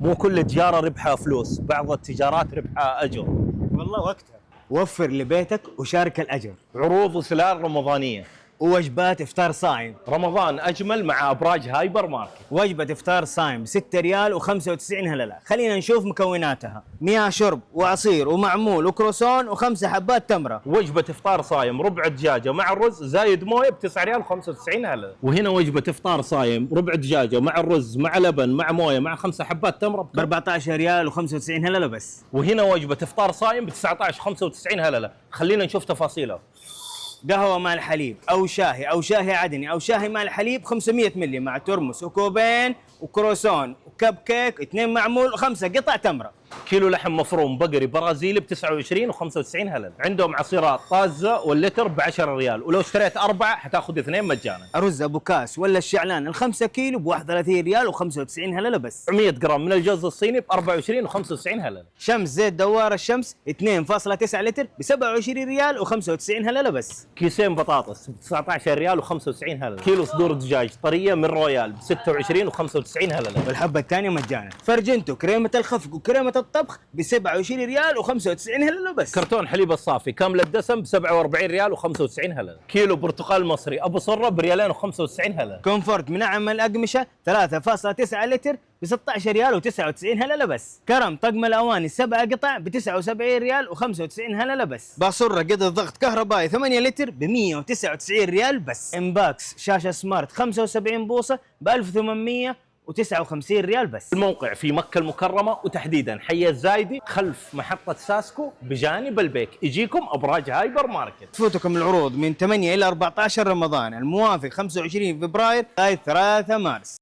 مو كل تجارة ربحها فلوس، بعض التجارات ربحها أجر. والله وقتها. وفر لبيتك وشارك الأجر. عروض وسلال رمضانية. ووجبات إفطار صايم. رمضان أجمل مع أبراج هايبر ماركت. وجبة إفطار صايم ب 6 ريال و95 هللة. خلينا نشوف مكوناتها. مياه شرب وعصير ومعمول وكروسون و5 حبات تمرة. وجبة إفطار صايم ربع دجاجة مع الرز زايد مويه ب 9 ريال و95 هللة. وهنا وجبة إفطار صايم ربع دجاجة مع الرز مع لبن مع مويه مع 5 حبات تمرة ب 14 ريال و95 هللة بس. وهنا وجبة إفطار صايم ب 19.95 هللة. خلينا نشوف تفاصيلها. قهوة مع الحليب أو شاهي عدني أو شاهي مع الحليب 500 ملي مع ترمس وكوبين وكروسون وكب كيك 2 معمول و5 قطع تمرة. كيلو لحم مفروم بقري برازيلي ب 29.95 هلل. عندهم عصيرات طازة واللتر ب 10 ريال، ولو اشتريت 4 حتاخذ 2 مجانا. أرز أبو كاس ولا الشعلان ال5 كيلو ب 31 ريال و95 هللة بس. 100 جرام من الجوز الصيني ب 24.95 هلل. شمس زيت دوار الشمس 2.9 لتر ب 27 ريال و95 هللة بس. كيسين بطاطس ب 19 ريال و95 هلل. كيلو صدور دجاج طرية من رويال ب 26.95 هلل. والحبة الثانية مجانا. فرجنتو كريمة الخفق وكريمة الطبخ ب 27 ريال و95 هللة بس. كرتون حليب الصافي كامل الدسم ب 47 ريال و95 هلل. كيلو برتقال مصري ابو صره بريالين و95 هلل. كومفورت منعم الأقمشة 3.9 لتر ب 16 ريال و99 هللة بس. كرم طقم الأواني 7 قطع ب 79 ريال و95 هللة بس. باصرة قدر ضغط كهربائي 8 لتر ب 199 ريال بس. امباكس شاشة سمارت 75 بوصة ب 1859 ريال بس. الموقع في مكة المكرمة وتحديدا حي الزايدي خلف محطة ساسكو بجانب البيك. يجيكم أبراج هايبر ماركت. تفوتكم العروض من 8 إلى 14 رمضان الموافق 25 فبراير لغاية 3 مارس.